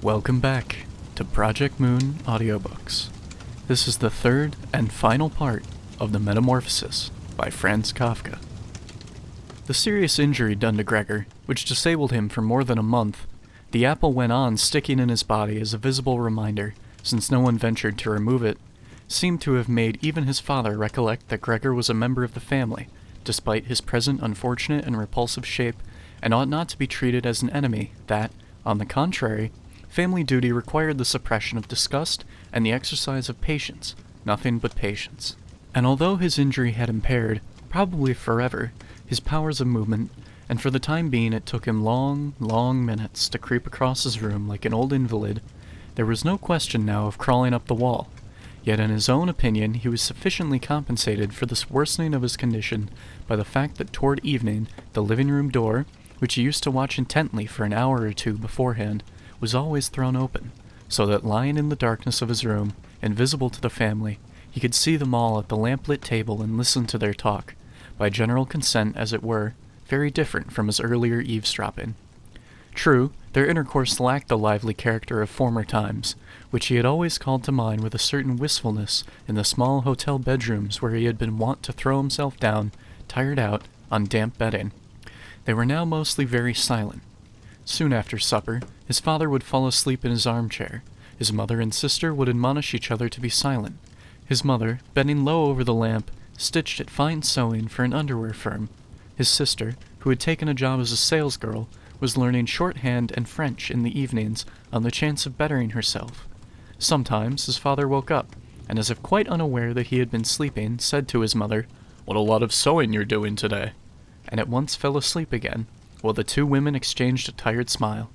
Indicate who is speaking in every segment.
Speaker 1: Welcome back to Project Moon Audiobooks. This is the third and final part of the Metamorphosis by Franz Kafka. The serious injury done to Gregor, which disabled him for more than a month, the apple went on sticking in his body as a visible reminder, since no one ventured to remove it, seemed to have made even his father recollect that Gregor was a member of the family, despite his present unfortunate and repulsive shape, and ought not to be treated as an enemy that, on the contrary, family duty required the suppression of disgust and the exercise of patience, nothing but patience. And although his injury had impaired, probably forever, his powers of movement, and for the time being it took him long minutes to creep across his room like an old invalid, there was no question now of crawling up the wall. Yet in his own opinion he was sufficiently compensated for this worsening of his condition by the fact that toward evening the living room door, which he used to watch intently for an hour or two beforehand, was always thrown open, so that lying in the darkness of his room, invisible to the family, he could see them all at the lamp-lit table and listen to their talk, by general consent as it were, very different from his earlier eavesdropping. True, their intercourse lacked the lively character of former times, which he had always called to mind with a certain wistfulness in the small hotel bedrooms where he had been wont to throw himself down, tired out, on damp bedding. They were now mostly very silent. Soon after supper, his father would fall asleep in his armchair. His mother and sister would admonish each other to be silent. His mother, bending low over the lamp, stitched at fine sewing for an underwear firm. His sister, who had taken a job as a salesgirl, was learning shorthand and French in the evenings on the chance of bettering herself. Sometimes his father woke up, and as if quite unaware that he had been sleeping, said to his mother, "What a lot of sewing you're doing today," and at once fell asleep again, while the two women exchanged a tired smile.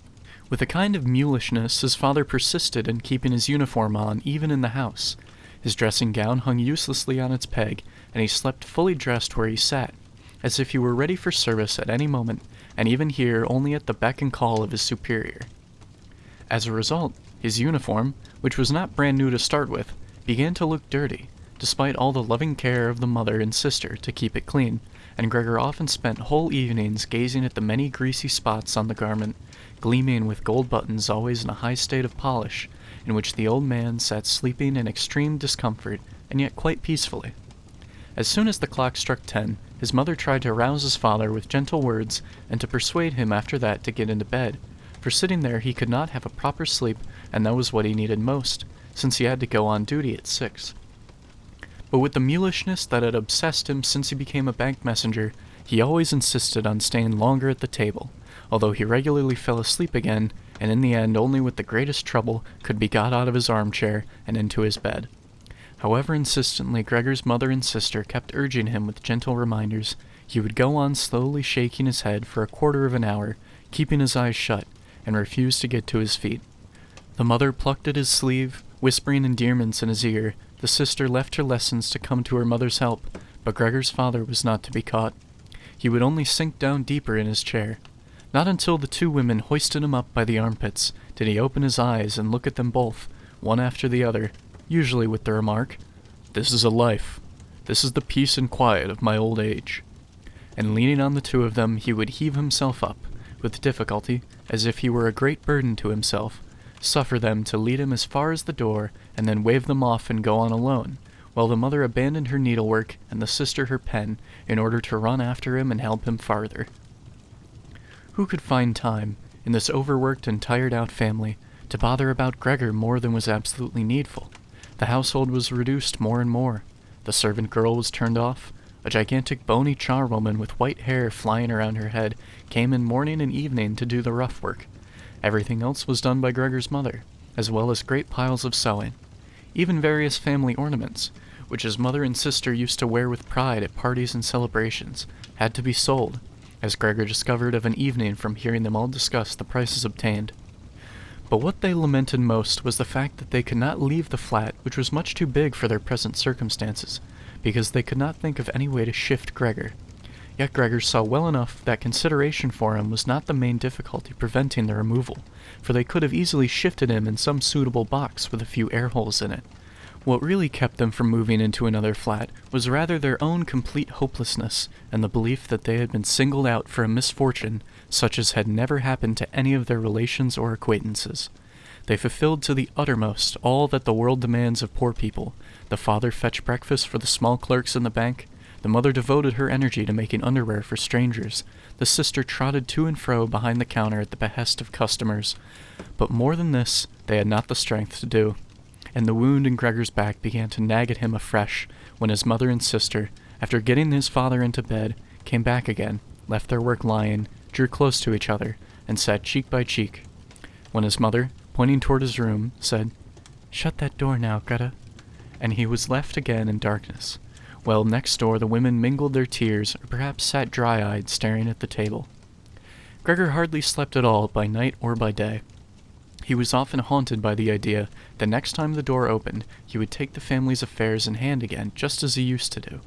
Speaker 1: With a kind of mulishness, his father persisted in keeping his uniform on even in the house. His dressing gown hung uselessly on its peg, and he slept fully dressed where he sat, as if he were ready for service at any moment, and even here only at the beck and call of his superior. As a result, his uniform, which was not brand new to start with, began to look dirty, despite all the loving care of the mother and sister to keep it clean, and Gregor often spent whole evenings gazing at the many greasy spots on the garment, gleaming with gold buttons always in a high state of polish, in which the old man sat sleeping in extreme discomfort, and yet quite peacefully. As soon as the clock struck 10, his mother tried to rouse his father with gentle words, and to persuade him after that to get into bed, for sitting there he could not have a proper sleep, and that was what he needed most, since he had to go on duty at 6. But with the mulishness that had obsessed him since he became a bank messenger, he always insisted on staying longer at the table, although he regularly fell asleep again, and in the end only with the greatest trouble could be got out of his armchair and into his bed. However insistently Gregor's mother and sister kept urging him with gentle reminders, he would go on slowly shaking his head for a quarter of an hour, keeping his eyes shut, and refused to get to his feet. The mother plucked at his sleeve, whispering endearments in his ear. The sister left her lessons to come to her mother's help, but Gregor's father was not to be caught. He would only sink down deeper in his chair. Not until the two women hoisted him up by the armpits did he open his eyes and look at them both, one after the other, usually with the remark, "This is a life. This is the peace and quiet of my old age." And leaning on the two of them, he would heave himself up, with difficulty, as if he were a great burden to himself, suffer them to lead him as far as the door, and then wave them off and go on alone, while the mother abandoned her needlework and the sister her pen in order to run after him and help him farther. Who could find time, in this overworked and tired-out family, to bother about Gregor more than was absolutely needful? The household was reduced more and more. The servant girl was turned off. A gigantic bony charwoman with white hair flying around her head came in morning and evening to do the rough work. Everything else was done by Gregor's mother, as well as great piles of sewing. Even various family ornaments, which his mother and sister used to wear with pride at parties and celebrations, had to be sold, as Gregor discovered of an evening from hearing them all discuss the prices obtained. But what they lamented most was the fact that they could not leave the flat, which was much too big for their present circumstances, because they could not think of any way to shift Gregor. Yet Gregor saw well enough that consideration for him was not the main difficulty preventing the removal, for they could have easily shifted him in some suitable box with a few air holes in it. What really kept them from moving into another flat was rather their own complete hopelessness and the belief that they had been singled out for a misfortune such as had never happened to any of their relations or acquaintances. They fulfilled to the uttermost all that the world demands of poor people. The father fetched breakfast for the small clerks in the bank. The mother devoted her energy to making underwear for strangers. The sister trotted to and fro behind the counter at the behest of customers. But more than this, they had not the strength to do. And the wound in Gregor's back began to nag at him afresh when his mother and sister, after getting his father into bed, came back again, left their work lying, drew close to each other, and sat cheek by cheek. When his mother, pointing toward his room, said, "Shut that door now, Greta," and he was left again in darkness, while next door the women mingled their tears, or perhaps sat dry-eyed staring at the table. Gregor hardly slept at all by night or by day. He was often haunted by the idea that next time the door opened, he would take the family's affairs in hand again, just as he used to do.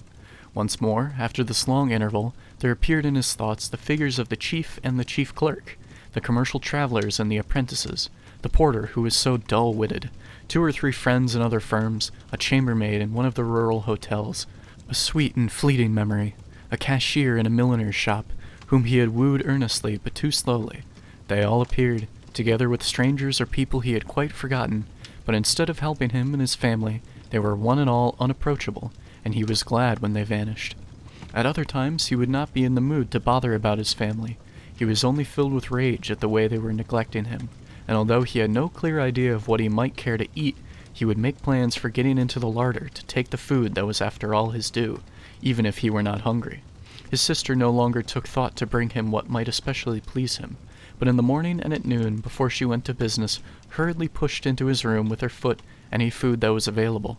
Speaker 1: Once more, after this long interval, there appeared in his thoughts the figures of the chief and the chief clerk, the commercial travelers and the apprentices, the porter who was so dull-witted, 2 or 3 friends in other firms, a chambermaid in one of the rural hotels, a sweet and fleeting memory, a cashier in a milliner's shop, whom he had wooed earnestly but too slowly. They all appeared, together with strangers or people he had quite forgotten, but instead of helping him and his family, they were one and all unapproachable, and he was glad when they vanished. At other times he would not be in the mood to bother about his family. He was only filled with rage at the way they were neglecting him, and although he had no clear idea of what he might care to eat, he would make plans for getting into the larder to take the food that was after all his due, even if he were not hungry. His sister no longer took thought to bring him what might especially please him, but in the morning and at noon, before she went to business, hurriedly pushed into his room with her foot any food that was available,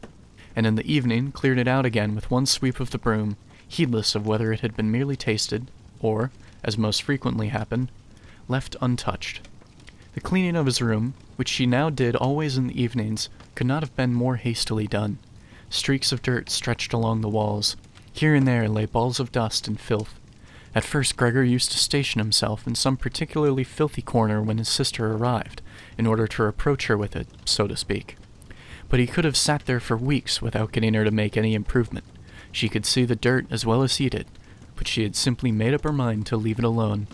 Speaker 1: and in the evening cleared it out again with one sweep of the broom, heedless of whether it had been merely tasted, or, as most frequently happened, left untouched. The cleaning of his room, which she now did always in the evenings, could not have been more hastily done. Streaks of dirt stretched along the walls. Here and there lay balls of dust and filth. At first Gregor used to station himself in some particularly filthy corner when his sister arrived, in order to reproach her with it, so to speak. But he could have sat there for weeks without getting her to make any improvement. She could see the dirt as well as he did, but she had simply made up her mind to leave it alone.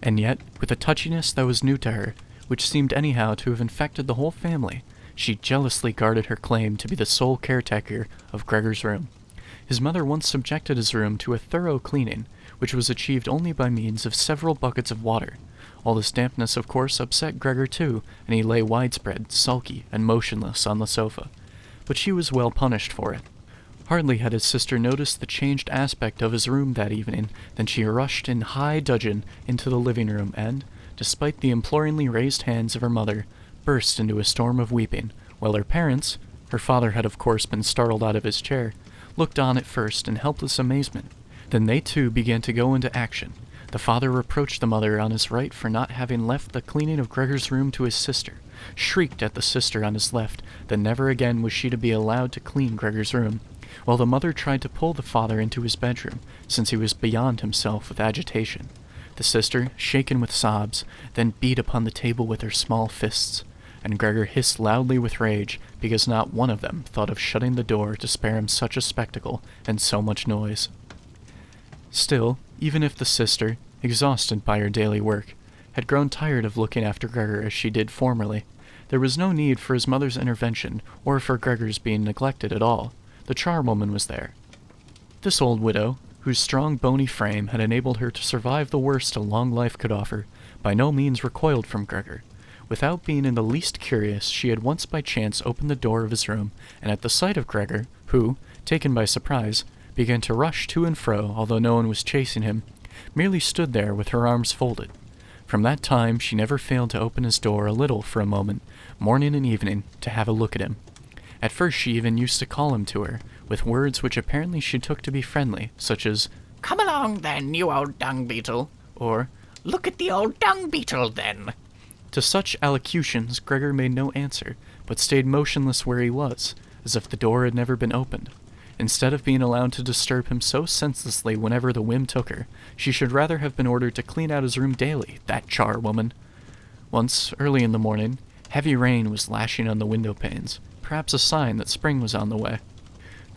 Speaker 1: And yet, with a touchiness that was new to her, which seemed anyhow to have infected the whole family, she jealously guarded her claim to be the sole caretaker of Gregor's room. His mother once subjected his room to a thorough cleaning, which was achieved only by means of several buckets of water. All this dampness, of course, upset Gregor too, and he lay widespread, sulky, and motionless on the sofa. But she was well punished for it. Hardly had his sister noticed the changed aspect of his room that evening than she rushed in high dudgeon into the living room and, despite the imploringly raised hands of her mother, burst into a storm of weeping, while her parents, her father had of course been startled out of his chair, looked on at first in helpless amazement. Then they too began to go into action. The father reproached the mother on his right for not having left the cleaning of Gregor's room to his sister, shrieked at the sister on his left that never again was she to be allowed to clean Gregor's room, while the mother tried to pull the father into his bedroom, since he was beyond himself with agitation. The sister, shaken with sobs, then beat upon the table with her small fists, and Gregor hissed loudly with rage because not one of them thought of shutting the door to spare him such a spectacle and so much noise. Still, even if the sister, exhausted by her daily work, had grown tired of looking after Gregor as she did formerly, there was no need for his mother's intervention or for Gregor's being neglected at all. The charwoman was there. This old widow, whose strong bony frame had enabled her to survive the worst a long life could offer, by no means recoiled from Gregor. Without being in the least curious, she had once by chance opened the door of his room, and at the sight of Gregor, who, taken by surprise, began to rush to and fro, although no one was chasing him, merely stood there with her arms folded. From that time she never failed to open his door a little for a moment, morning and evening, to have a look at him. At first she even used to call him to her, with words which apparently she took to be friendly, such as,
Speaker 2: "Come along then, you old dung beetle,"
Speaker 1: or,
Speaker 2: "Look at the old dung beetle then."
Speaker 1: To such allocutions Gregor made no answer, but stayed motionless where he was, as if the door had never been opened. Instead of being allowed to disturb him so senselessly whenever the whim took her, she should rather have been ordered to clean out his room daily, that charwoman. Once, early in the morning, heavy rain was lashing on the window panes, perhaps a sign that spring was on the way.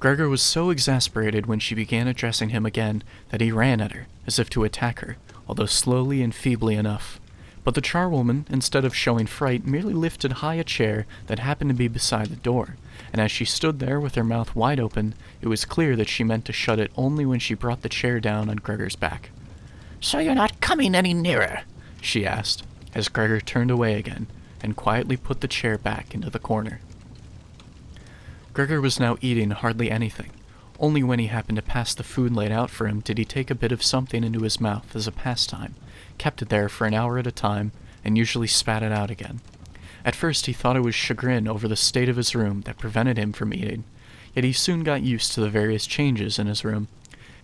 Speaker 1: Gregor was so exasperated when she began addressing him again that he ran at her, as if to attack her, although slowly and feebly enough. But the charwoman, instead of showing fright, merely lifted high a chair that happened to be beside the door, and as she stood there with her mouth wide open, it was clear that she meant to shut it only when she brought the chair down on Gregor's back.
Speaker 2: "So you're not coming any nearer?"
Speaker 1: she asked, as Gregor turned away again and quietly put the chair back into the corner. Gregor was now eating hardly anything. Only when he happened to pass the food laid out for him did he take a bit of something into his mouth as a pastime, kept it there for an hour at a time, and usually spat it out again. At first he thought it was chagrin over the state of his room that prevented him from eating, yet he soon got used to the various changes in his room.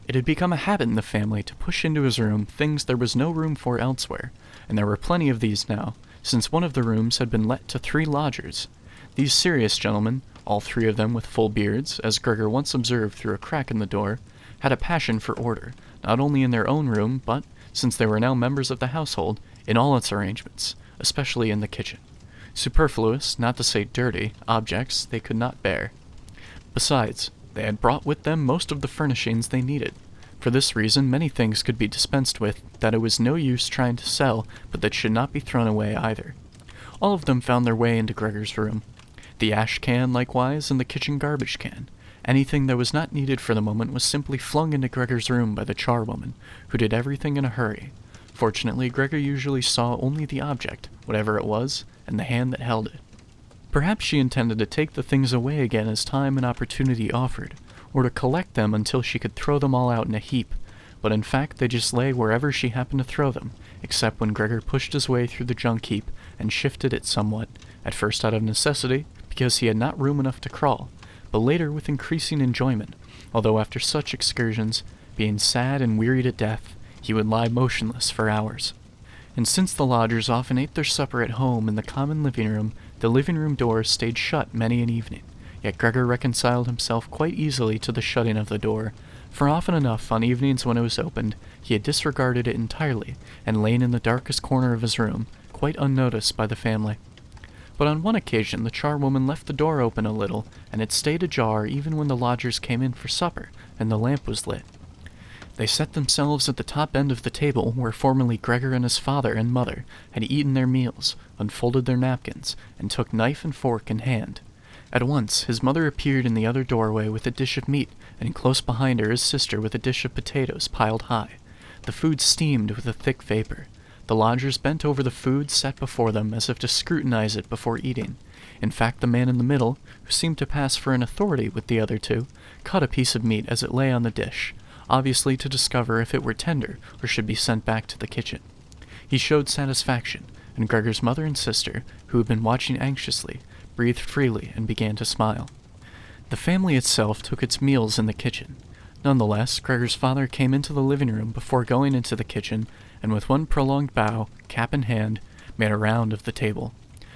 Speaker 1: It had become a habit in the family to push into his room things there was no room for elsewhere, and there were plenty of these now, since one of the rooms had been let to 3 lodgers. These serious gentlemen, all 3 of them with full beards, as Gregor once observed through a crack in the door, had a passion for order, not only in their own room, but, since they were now members of the household, in all its arrangements, especially in the kitchen. Superfluous, not to say dirty, objects they could not bear. Besides, they had brought with them most of the furnishings they needed. For this reason, many things could be dispensed with that it was no use trying to sell, but that should not be thrown away either. All of them found their way into Gregor's room. The ash can, likewise, and the kitchen garbage can. Anything that was not needed for the moment was simply flung into Gregor's room by the charwoman, who did everything in a hurry. Fortunately, Gregor usually saw only the object, whatever it was, and the hand that held it. Perhaps she intended to take the things away again as time and opportunity offered, or to collect them until she could throw them all out in a heap, but in fact they just lay wherever she happened to throw them, except when Gregor pushed his way through the junk heap and shifted it somewhat, at first out of necessity, because he had not room enough to crawl, but later with increasing enjoyment, although after such excursions, being sad and wearied at death, he would lie motionless for hours. And since the lodgers often ate their supper at home in the common living room, the living room door stayed shut many an evening, yet Gregor reconciled himself quite easily to the shutting of the door, for often enough on evenings when it was opened, he had disregarded it entirely, and lain in the darkest corner of his room, quite unnoticed by the family. But on one occasion the charwoman left the door open a little, and it stayed ajar even when the lodgers came in for supper, and the lamp was lit. They set themselves at the top end of the table where formerly Gregor and his father and mother had eaten their meals, unfolded their napkins, and took knife and fork in hand. At once his mother appeared in the other doorway with a dish of meat, and close behind her his sister with a dish of potatoes piled high. The food steamed with a thick vapor. The lodgers bent over the food set before them as if to scrutinize it before eating. In fact, the man in the middle, who seemed to pass for an authority with the other 2, cut a piece of meat as it lay on the dish, obviously to discover if it were tender or should be sent back to the kitchen. He showed satisfaction, and Gregor's mother and sister, who had been watching anxiously, breathed freely and began to smile. The family itself took its meals in the kitchen. Nonetheless, Gregor's father came into the living room before going into the kitchen, and with one prolonged bow, cap in hand, made a round of the table.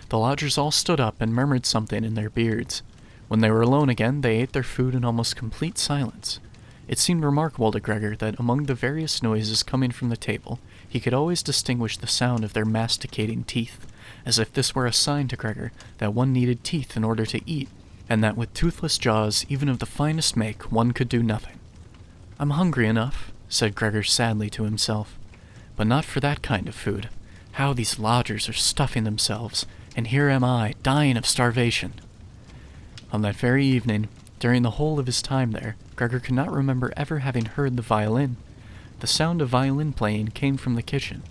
Speaker 1: The lodgers all stood up and murmured something in their beards. When they were alone again, they ate their food in almost complete silence. It seemed remarkable to Gregor that among the various noises coming from the table, he could always distinguish the sound of their masticating teeth, as if this were a sign to Gregor that one needed teeth in order to eat, and that with toothless jaws, even of the finest make, one could do nothing. "I'm hungry enough," said Gregor sadly to himself, "but not for that kind of food. How these lodgers are stuffing themselves, and here am I, dying of starvation." On that very evening, during the whole of his time there, Gregor could not remember ever having heard the violin. The sound of violin playing came from the kitchen.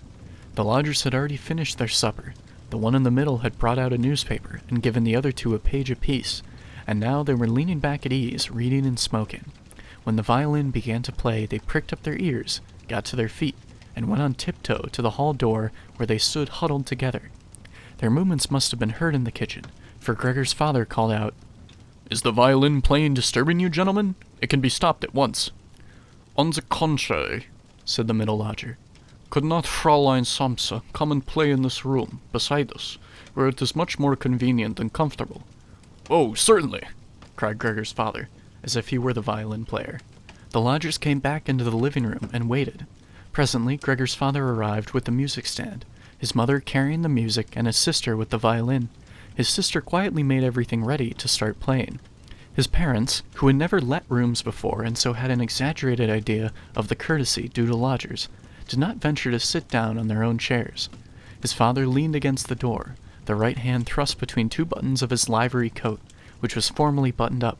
Speaker 1: The lodgers had already finished their supper. The one in the middle had brought out a newspaper and given the other 2 a page apiece, and now they were leaning back at ease, reading and smoking. When the violin began to play, they pricked up their ears, got to their feet, and went on tiptoe to the hall door where they stood huddled together. Their movements must have been heard in the kitchen, for Gregor's father called out, "Is the violin playing disturbing you, gentlemen? It can be stopped at once." "On the contrary," said the middle lodger. "Could not Fräulein Samsa come and play in this room, beside us, where it is much more convenient and comfortable?" "Oh, certainly," cried Gregor's father, as if he were the violin player. The lodgers came back into the living room and waited. Presently, Gregor's father arrived with the music stand, his mother carrying the music and his sister with the violin. His sister quietly made everything ready to start playing. His parents, who had never let rooms before and so had an exaggerated idea of the courtesy due to lodgers, did not venture to sit down on their own chairs. His father leaned against the door, the right hand thrust between two buttons of his livery coat, which was formally buttoned up.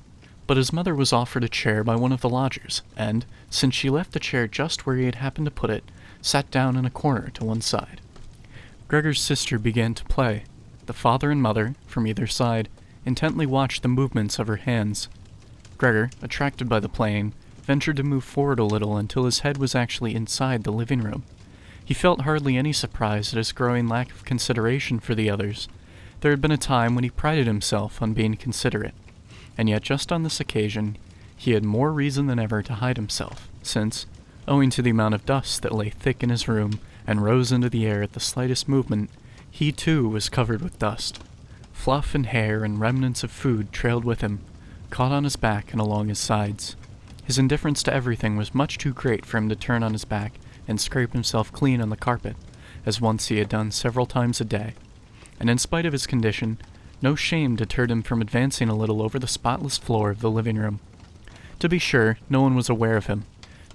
Speaker 1: But his mother was offered a chair by one of the lodgers, and, since she left the chair just where he had happened to put it, sat down in a corner to one side. Gregor's sister began to play. The father and mother, from either side, intently watched the movements of her hands. Gregor, attracted by the playing, ventured to move forward a little until his head was actually inside the living room. He felt hardly any surprise at his growing lack of consideration for the others. There had been a time when he prided himself on being considerate, and yet just on this occasion, he had more reason than ever to hide himself, since, owing to the amount of dust that lay thick in his room and rose into the air at the slightest movement, he too was covered with dust. Fluff and hair and remnants of food trailed with him, caught on his back and along his sides. His indifference to everything was much too great for him to turn on his back and scrape himself clean on the carpet, as once he had done several times a day. And in spite of his condition, no shame deterred him from advancing a little over the spotless floor of the living room. To be sure, no one was aware of him.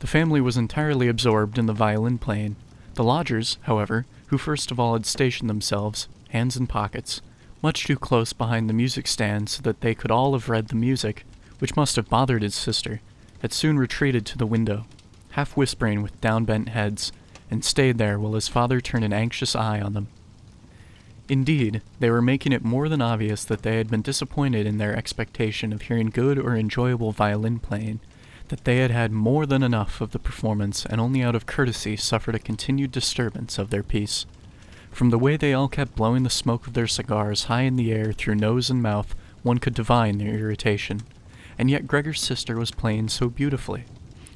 Speaker 1: The family was entirely absorbed in the violin playing. The lodgers, however, who first of all had stationed themselves, hands in pockets, much too close behind the music stand so that they could all have read the music, which must have bothered his sister, had soon retreated to the window, half whispering with down-bent heads, and stayed there while his father turned an anxious eye on them. Indeed, they were making it more than obvious that they had been disappointed in their expectation of hearing good or enjoyable violin playing, that they had had more than enough of the performance and only out of courtesy suffered a continued disturbance of their peace. From the way they all kept blowing the smoke of their cigars high in the air through nose and mouth, one could divine their irritation. And yet Gregor's sister was playing so beautifully.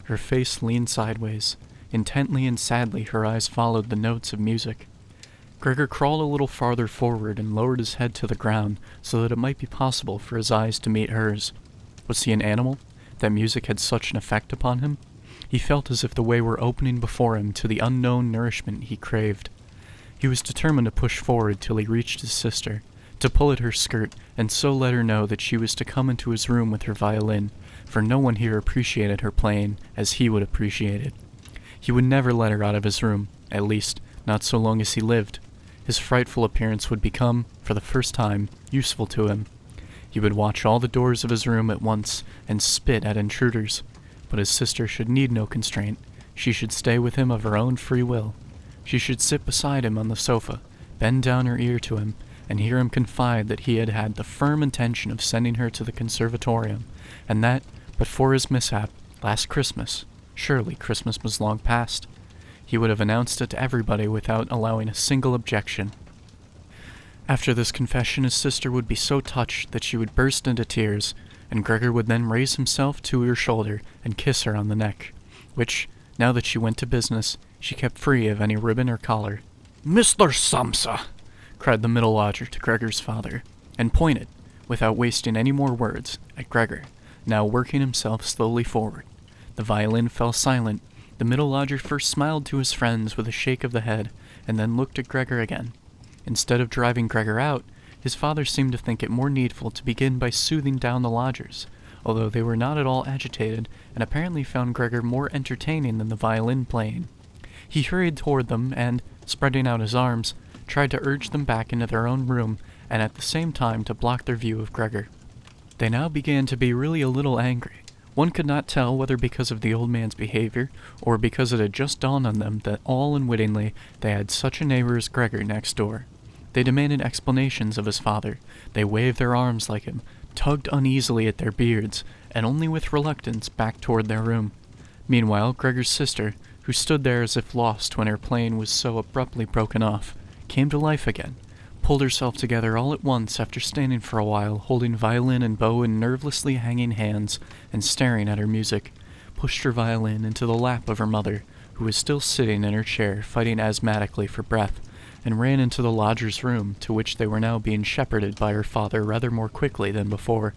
Speaker 1: Her face leaned sideways. Intently and sadly her eyes followed the notes of music. Gregor crawled a little farther forward and lowered his head to the ground so that it might be possible for his eyes to meet hers. Was he an animal, that music had such an effect upon him? He felt as if the way were opening before him to the unknown nourishment he craved. He was determined to push forward till he reached his sister, to pull at her skirt and so let her know that she was to come into his room with her violin, for no one here appreciated her playing as he would appreciate it. He would never let her out of his room, at least, not so long as he lived. His frightful appearance would become, for the first time, useful to him. He would watch all the doors of his room at once and spit at intruders, but his sister should need no constraint. She should stay with him of her own free will. She should sit beside him on the sofa, bend down her ear to him, and hear him confide that he had had the firm intention of sending her to the conservatorium, and that, but for his mishap, last Christmas, surely Christmas was long past, he would have announced it to everybody without allowing a single objection. After this confession, his sister would be so touched that she would burst into tears, and Gregor would then raise himself to her shoulder and kiss her on the neck, which, now that she went to business, she kept free of any ribbon or collar. "Mr. Samsa!" cried the middle lodger to Gregor's father, and pointed, without wasting any more words, at Gregor, now working himself slowly forward. The violin fell silent. The middle lodger first smiled to his friends with a shake of the head, and then looked at Gregor again. Instead of driving Gregor out, his father seemed to think it more needful to begin by soothing down the lodgers, although they were not at all agitated, and apparently found Gregor more entertaining than the violin playing. He hurried toward them, and, spreading out his arms, tried to urge them back into their own room, and at the same time to block their view of Gregor. They now began to be really a little angry. One could not tell whether because of the old man's behavior, or because it had just dawned on them that all unwittingly they had such a neighbor as Gregor next door. They demanded explanations of his father. They waved their arms like him, tugged uneasily at their beards, and only with reluctance backed toward their room. Meanwhile, Gregor's sister, who stood there as if lost when her playing was so abruptly broken off, came to life again, pulled herself together all at once after standing for a while, holding violin and bow in nervelessly hanging hands and staring at her music, pushed her violin into the lap of her mother, who was still sitting in her chair fighting asthmatically for breath, and ran into the lodger's room, to which they were now being shepherded by her father rather more quickly than before.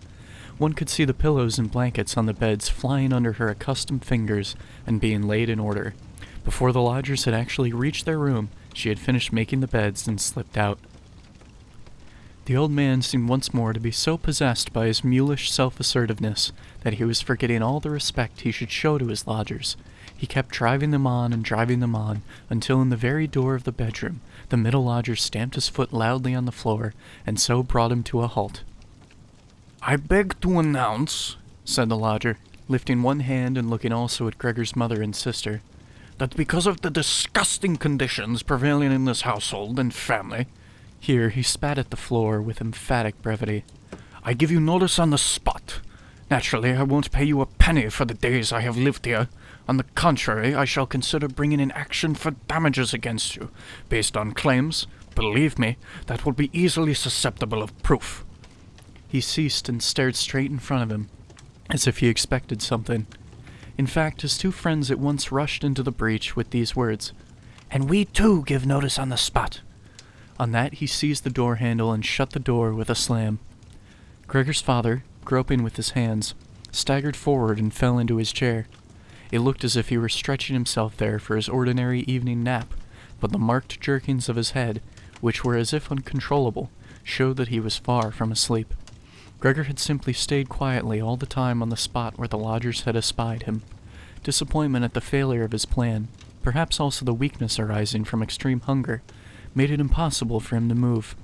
Speaker 1: One could see the pillows and blankets on the beds flying under her accustomed fingers and being laid in order. Before the lodgers had actually reached their room, she had finished making the beds and slipped out. The old man seemed once more to be so possessed by his mulish self-assertiveness that he was forgetting all the respect he should show to his lodgers. He kept driving them on until in the very door of the bedroom, the middle lodger stamped his foot loudly on the floor and so brought him to a halt. "I beg to announce," said the lodger, lifting one hand and looking also at Gregor's mother and sister, "that because of the disgusting conditions prevailing in this household and family," here he spat at the floor with emphatic brevity, "I give you notice on the spot. Naturally, I won't pay you a penny for the days I have lived here. On the contrary, I shall consider bringing an action for damages against you, based on claims, believe me, that will be easily susceptible of proof." He ceased and stared straight in front of him, as if he expected something. In fact, his two friends at once rushed into the breach with these words, "And we too give notice on the spot." On that he seized the door handle and shut the door with a slam. Gregor's father, groping with his hands, staggered forward and fell into his chair. It looked as if he were stretching himself there for his ordinary evening nap, but the marked jerkings of his head, which were as if uncontrollable, showed that he was far from asleep. Gregor had simply stayed quietly all the time on the spot where the lodgers had espied him. Disappointment at the failure of his plan, perhaps also the weakness arising from extreme hunger, made it impossible for him to move.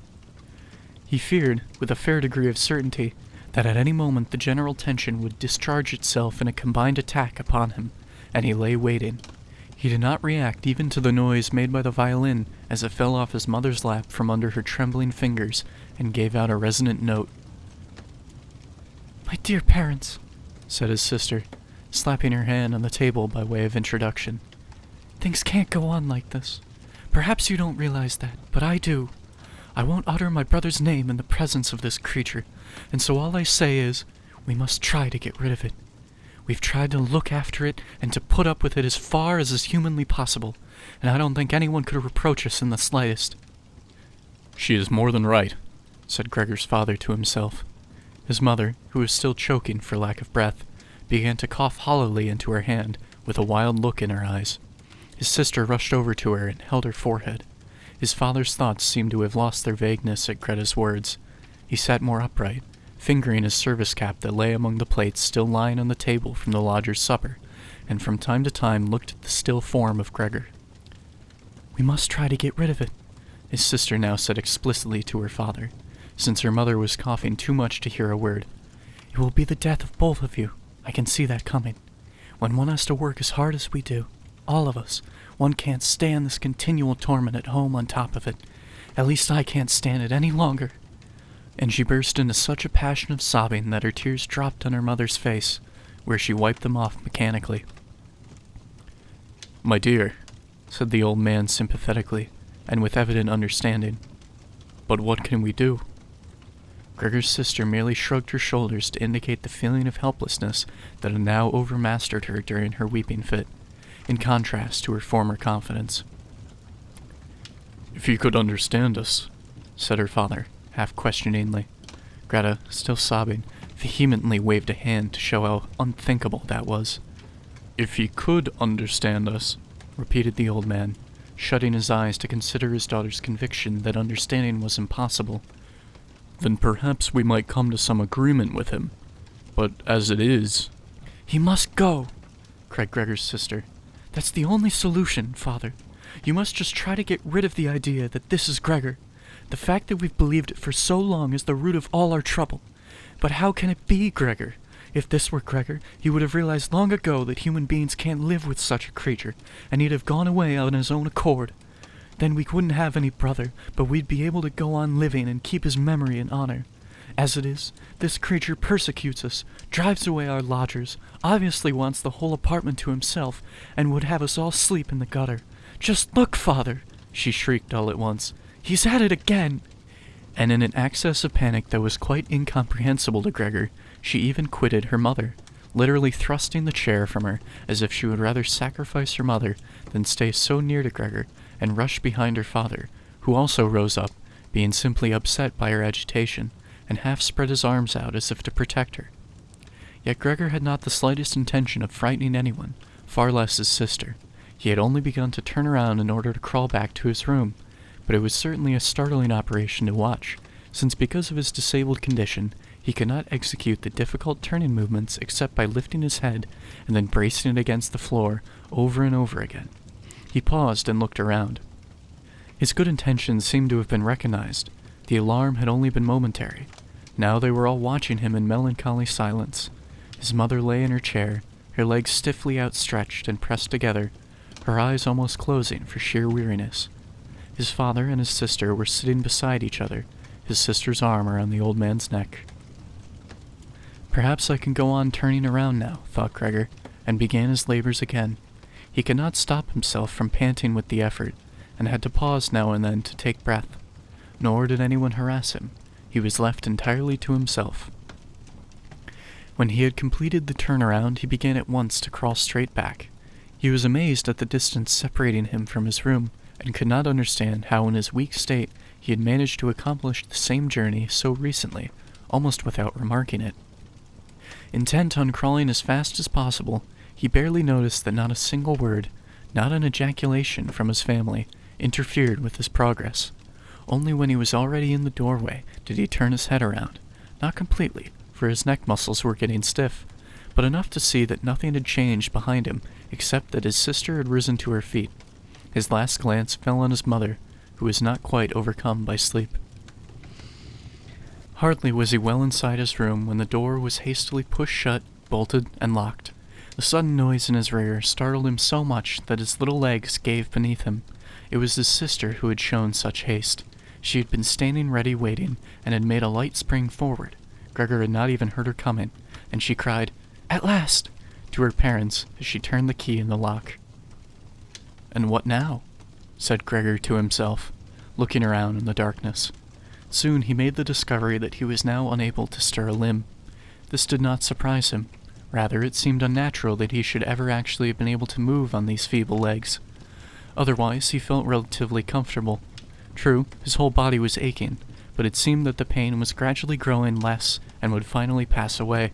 Speaker 1: He feared, with a fair degree of certainty, that at any moment the general tension would discharge itself in a combined attack upon him, and he lay waiting. He did not react even to the noise made by the violin as it fell off his mother's lap from under her trembling fingers and gave out a resonant note. "My dear parents," said his sister, slapping her hand on the table by way of introduction. "Things can't go on like this. Perhaps you don't realize that, but I do. I won't utter my brother's name in the presence of this creature, and so all I say is, we must try to get rid of it. We've tried to look after it and to put up with it as far as is humanly possible, and I don't think anyone could reproach us in the slightest." "She is more than right," said Gregor's father to himself. His mother, who was still choking for lack of breath, began to cough hollowly into her hand, with a wild look in her eyes. His sister rushed over to her and held her forehead. His father's thoughts seemed to have lost their vagueness at Greta's words. He sat more upright, fingering his service cap that lay among the plates still lying on the table from the lodger's supper, and from time to time looked at the still form of Gregor. "We must try to get rid of it," his sister now said explicitly to her father, since her mother was coughing too much to hear a word. "It will be the death of both of you. I can see that coming. When one has to work as hard as we do, all of us, one can't stand this continual torment at home on top of it. At least I can't stand it any longer." And she burst into such a passion of sobbing that her tears dropped on her mother's face, where she wiped them off mechanically. "My dear," said the old man sympathetically, and with evident understanding, "but what can we do?" Gregor's sister merely shrugged her shoulders to indicate the feeling of helplessness that had now overmastered her during her weeping fit, in contrast to her former confidence. "If you could understand us," said her father, half questioningly. Greta, still sobbing, vehemently waved a hand to show how unthinkable that was. "If he could understand us," repeated the old man, shutting his eyes to consider his daughter's conviction that understanding was impossible, "then perhaps we might come to some agreement with him. But as it is—" "He must go," cried Gregor's sister. "That's the only solution, Father. You must just try to get rid of the idea that this is Gregor. The fact that we've believed it for so long is the root of all our trouble. But how can it be Gregor? If this were Gregor, he would have realized long ago that human beings can't live with such a creature, and he'd have gone away on his own accord. Then we wouldn't have any brother, but we'd be able to go on living and keep his memory in honor. As it is, this creature persecutes us, drives away our lodgers, obviously wants the whole apartment to himself, and would have us all sleep in the gutter. Just look, Father!" she shrieked all at once. "He's at it again!" And in an access of panic that was quite incomprehensible to Gregor, she even quitted her mother, literally thrusting the chair from her as if she would rather sacrifice her mother than stay so near to Gregor, and rushed behind her father, who also rose up, being simply upset by her agitation, and half spread his arms out as if to protect her. Yet Gregor had not the slightest intention of frightening anyone, far less his sister. He had only begun to turn around in order to crawl back to his room, but it was certainly a startling operation to watch, since because of his disabled condition, he could not execute the difficult turning movements except by lifting his head and then bracing it against the floor over and over again. He paused and looked around. His good intentions seemed to have been recognized. The alarm had only been momentary. Now they were all watching him in melancholy silence. His mother lay in her chair, her legs stiffly outstretched and pressed together, her eyes almost closing for sheer weariness. His father and his sister were sitting beside each other, his sister's arm around the old man's neck. Perhaps I can go on turning around now, thought Gregor, and began his labors again. He could not stop himself from panting with the effort, and had to pause now and then to take breath. Nor did anyone harass him. He was left entirely to himself. When he had completed the turnaround, he began at once to crawl straight back. He was amazed at the distance separating him from his room, and could not understand how in his weak state he had managed to accomplish the same journey so recently, almost without remarking it. Intent on crawling as fast as possible, he barely noticed that not a single word, not an ejaculation from his family, interfered with his progress. Only when he was already in the doorway did he turn his head around, not completely, for his neck muscles were getting stiff, but enough to see that nothing had changed behind him except that his sister had risen to her feet. His last glance fell on his mother, who was not quite overcome by sleep. Hardly was he well inside his room when the door was hastily pushed shut, bolted, and locked. The sudden noise in his rear startled him so much that his little legs gave beneath him. It was his sister who had shown such haste. She had been standing ready waiting, and had made a light spring forward. Gregor had not even heard her coming, and she cried, "At last!" to her parents as she turned the key in the lock. "And what now?" said Gregor to himself, looking around in the darkness. Soon he made the discovery that he was now unable to stir a limb. This did not surprise him. Rather, it seemed unnatural that he should ever actually have been able to move on these feeble legs. Otherwise, he felt relatively comfortable. True, his whole body was aching, but it seemed that the pain was gradually growing less and would finally pass away.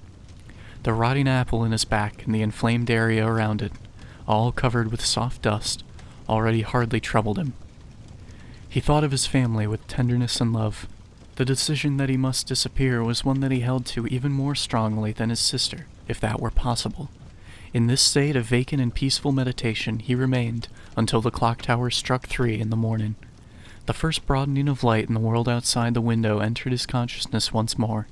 Speaker 1: The rotting apple in his back and the inflamed area around it, all covered with soft dust, already hardly troubled him. He thought of his family with tenderness and love. The decision that he must disappear was one that he held to even more strongly than his sister, if that were possible. In this state of vacant and peaceful meditation he remained until the clock tower struck 3 in the morning. The first broadening of light in the world outside the window entered his consciousness once more.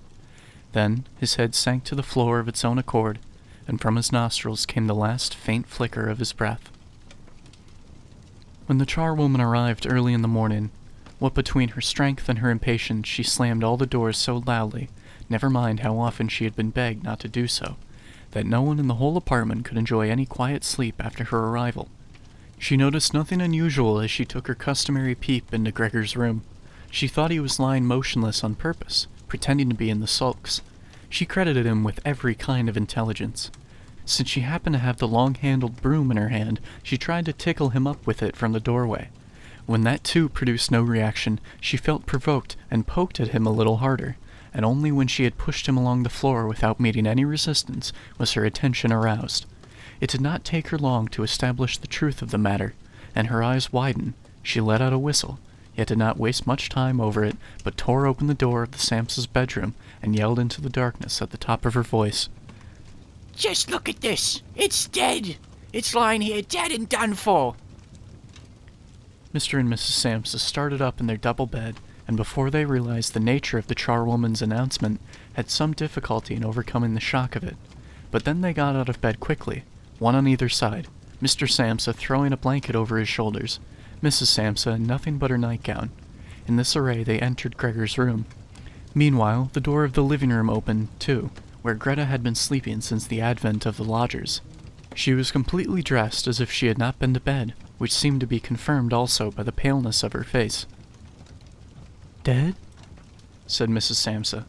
Speaker 1: Then his head sank to the floor of its own accord, and from his nostrils came the last faint flicker of his breath. When the charwoman arrived early in the morning, what between her strength and her impatience she slammed all the doors so loudly, never mind how often she had been begged not to do so, that no one in the whole apartment could enjoy any quiet sleep after her arrival. She noticed nothing unusual as she took her customary peep into Gregor's room. She thought he was lying motionless on purpose, pretending to be in the sulks. She credited him with every kind of intelligence. Since she happened to have the long-handled broom in her hand, she tried to tickle him up with it from the doorway. When that too produced no reaction, she felt provoked and poked at him a little harder, and only when she had pushed him along the floor without meeting any resistance was her attention aroused. It did not take her long to establish the truth of the matter, and her eyes widened. She let out a whistle, yet did not waste much time over it, but tore open the door of the Sams's bedroom and yelled into the darkness at the top of her voice,
Speaker 2: Just look at this. It's dead. It's lying here dead and done for.
Speaker 1: Mr. and Mrs. Samsa started up in their double bed, and before they realized the nature of the charwoman's announcement, had some difficulty in overcoming the shock of it. But then they got out of bed quickly, one on either side, Mr. Samsa throwing a blanket over his shoulders, Mrs. Samsa in nothing but her nightgown. In this array they entered Gregor's room. Meanwhile, the door of the living room opened, too, where Greta had been sleeping since the advent of the lodgers. She was completely dressed as if she had not been to bed, which seemed to be confirmed also by the paleness of her face. "Dead?" said Mrs. Samsa,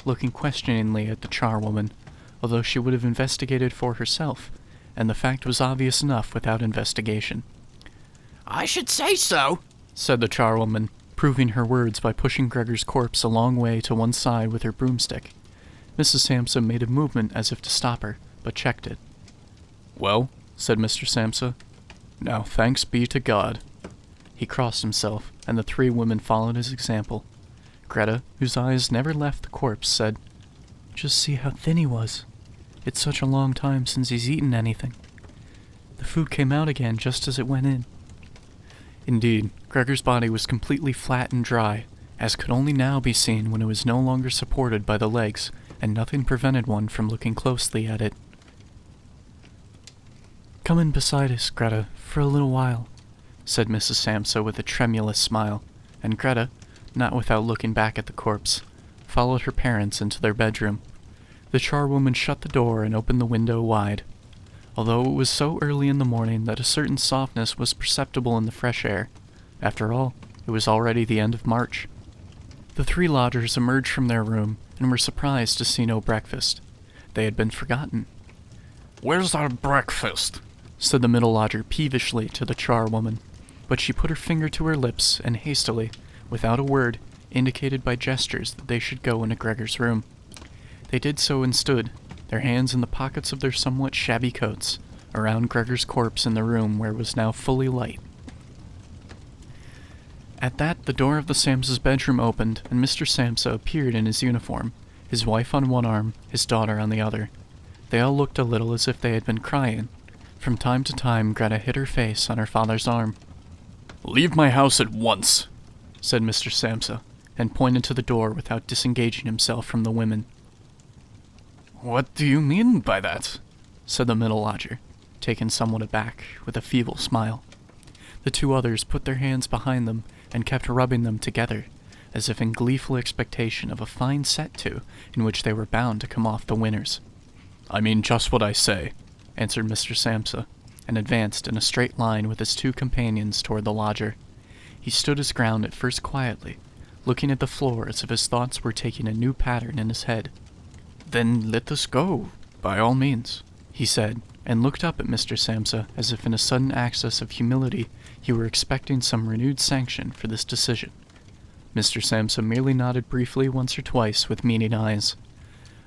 Speaker 1: looking questioningly at the charwoman, although she would have investigated for herself, and the fact was obvious enough without investigation.
Speaker 2: I should say so,
Speaker 1: said the charwoman, proving her words by pushing Gregor's corpse a long way to one side with her broomstick. Mrs. Samsa made a movement as if to stop her, but checked it. "Well," said Mr. Samsa, "now thanks be to God." He crossed himself, and the 3 women followed his example. Greta, whose eyes never left the corpse, said, "Just see how thin he was. It's such a long time since he's eaten anything." The food came out again just as it went in. Indeed, Gregor's body was completely flat and dry, as could only now be seen when it was no longer supported by the legs, and nothing prevented one from looking closely at it. "Come in beside us, Greta, for a little while," said Mrs. Samsa with a tremulous smile, and Greta, not without looking back at the corpse, followed her parents into their bedroom. The charwoman shut the door and opened the window wide. Although it was so early in the morning that a certain softness was perceptible in the fresh air, after all, it was already the end of March. The three lodgers emerged from their room and were surprised to see no breakfast. They had been forgotten.
Speaker 3: "Where's our breakfast?"
Speaker 1: said the middle lodger peevishly to the charwoman, but she put her finger to her lips and hastily, without a word, indicated by gestures that they should go into Gregor's room. They did so and stood, their hands in the pockets of their somewhat shabby coats, around Gregor's corpse in the room where it was now fully light. At that, the door of the Samsa's bedroom opened, and Mr. Samsa appeared in his uniform, his wife on one arm, his daughter on the other. They all looked a little as if they had been crying. From time to time, Greta hid her face on her father's arm.
Speaker 3: "Leave my house at once,"
Speaker 1: said Mr. Samsa, and pointed to the door without disengaging himself from the women.
Speaker 3: "What do you mean by that?"
Speaker 1: said the middle lodger, taken somewhat aback, with a feeble smile. The two others put their hands behind them and kept rubbing them together, as if in gleeful expectation of a fine set-to in which they were bound to come off the winners.
Speaker 3: "I mean just what I say,"
Speaker 1: answered Mr. Samsa, and advanced in a straight line with his two companions toward the lodger. He stood his ground at first quietly, looking at the floor as if his thoughts were taking a new pattern in his head.
Speaker 3: "Then let us go, by all means,"
Speaker 1: he said, and looked up at Mr. Samsa as if in a sudden access of humility he were expecting some renewed sanction for this decision. Mr. Samsa merely nodded briefly once or twice with meaning eyes.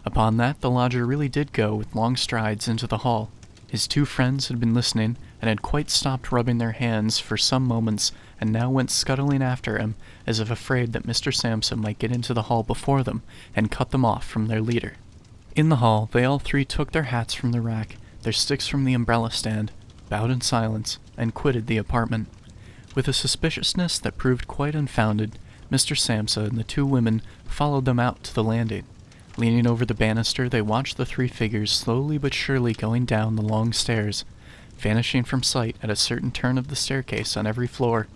Speaker 1: Upon that, the lodger really did go with long strides into the hall. His two friends had been listening and had quite stopped rubbing their hands for some moments and now went scuttling after him as if afraid that Mr. Samsa might get into the hall before them and cut them off from their leader. In the hall, they all three took their hats from the rack, their sticks from the umbrella stand, bowed in silence, and quitted the apartment. With a suspiciousness that proved quite unfounded, Mr. Samsa and the two women followed them out to the landing. Leaning over the banister, they watched the three figures slowly but surely going down the long stairs, vanishing from sight at a certain turn of the staircase on every floor,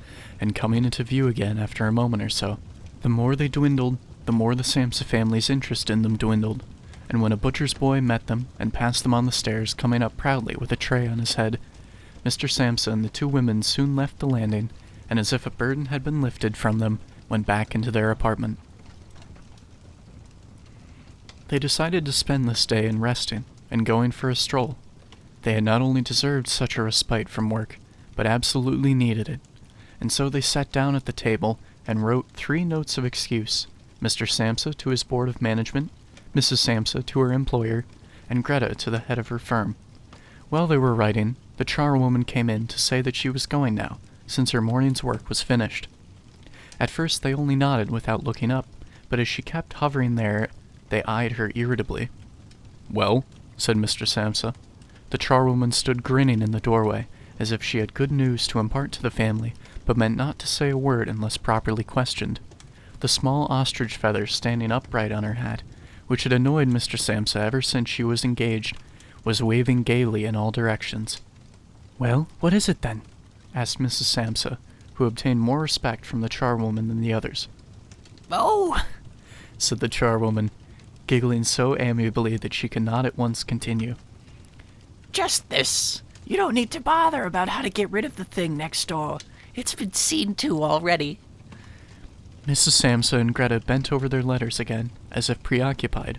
Speaker 1: and coming into view again after a moment or so. The more they dwindled, the more the Samsa family's interest in them dwindled, and when a butcher's boy met them and passed them on the stairs, coming up proudly with a tray on his head, Mr. Samsa and the two women soon left the landing, and as if a burden had been lifted from them, went back into their apartment. They decided to spend this day in resting and going for a stroll. They had not only deserved such a respite from work, but absolutely needed it, and so they sat down at the table and wrote 3 notes of excuse, Mr. Samsa to his board of management, Mrs. Samsa to her employer, and Greta to the head of her firm. While they were writing, the charwoman came in to say that she was going now, since her morning's work was finished. At first they only nodded without looking up, but as she kept hovering there, they eyed her irritably. "Well," said Mr. Samsa. The charwoman stood grinning in the doorway, as if she had good news to impart to the family, but meant not to say a word unless properly questioned. The small ostrich feather standing upright on her hat, which had annoyed Mr. Samsa ever since she was engaged, was waving gaily in all directions. "Well, what is it then?" asked Mrs. Samsa, who obtained more respect from the charwoman than the others.
Speaker 2: "Oh,"
Speaker 1: said the charwoman, giggling so amiably that she could not at once continue.
Speaker 2: "just this. You don't need to bother about how to get rid of the thing next door. It's been seen to already."
Speaker 1: Mrs. Samsa and Greta bent over their letters again, as if preoccupied.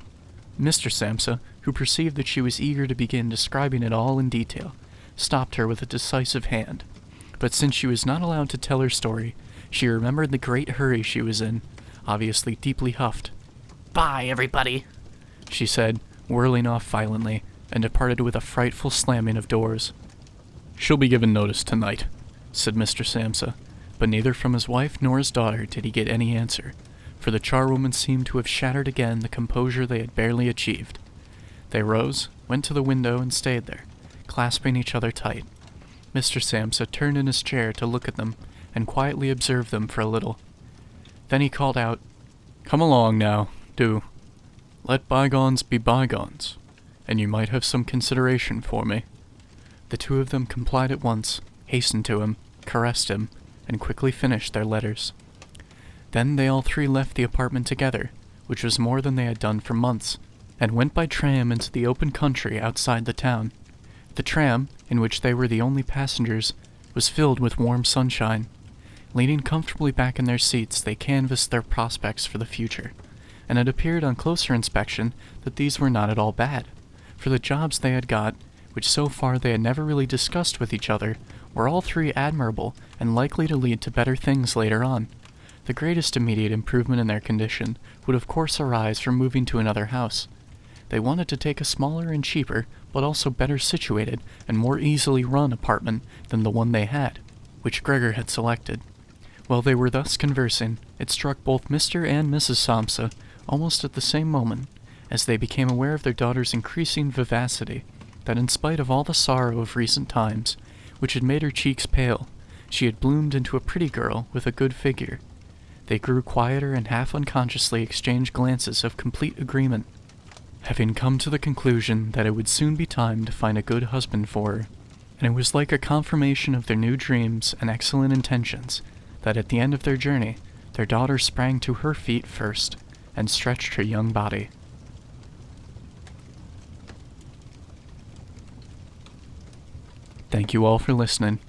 Speaker 1: Mr. Samsa, who perceived that she was eager to begin describing it all in detail, stopped her with a decisive hand. But since she was not allowed to tell her story, she remembered the great hurry she was in, obviously deeply huffed.
Speaker 2: "Bye, everybody,"
Speaker 1: she said, whirling off violently, and departed with a frightful slamming of doors.
Speaker 3: "She'll be given notice tonight,"
Speaker 1: said Mr. Samsa, but neither from his wife nor his daughter did he get any answer, for the charwoman seemed to have shattered again the composure they had barely achieved. They rose, went to the window, and stayed there, clasping each other tight, Mr. Samsa turned in his chair to look at them and quietly observe them for a little. Then he called out, "Come along now, do. Let bygones be bygones, and you might have some consideration for me." The two of them complied at once, hastened to him, caressed him, and quickly finished their letters. Then they all three left the apartment together, which was more than they had done for months, and went by tram into the open country outside the town. The tram, in which they were the only passengers, was filled with warm sunshine. Leaning comfortably back in their seats, they canvassed their prospects for the future, and it appeared on closer inspection that these were not at all bad, for the jobs they had got, which so far they had never really discussed with each other, were all three admirable and likely to lead to better things later on. The greatest immediate improvement in their condition would of course arise from moving to another house. They wanted to take a smaller and cheaper, but also better situated and more easily run apartment than the one they had, which Gregor had selected. While they were thus conversing, it struck both Mr. and Mrs. Samsa almost at the same moment, as they became aware of their daughter's increasing vivacity, that in spite of all the sorrow of recent times, which had made her cheeks pale, she had bloomed into a pretty girl with a good figure. They grew quieter and half unconsciously exchanged glances of complete agreement, having come to the conclusion that it would soon be time to find a good husband for her, and it was like a confirmation of their new dreams and excellent intentions that at the end of their journey, their daughter sprang to her feet first and stretched her young body. Thank you all for listening.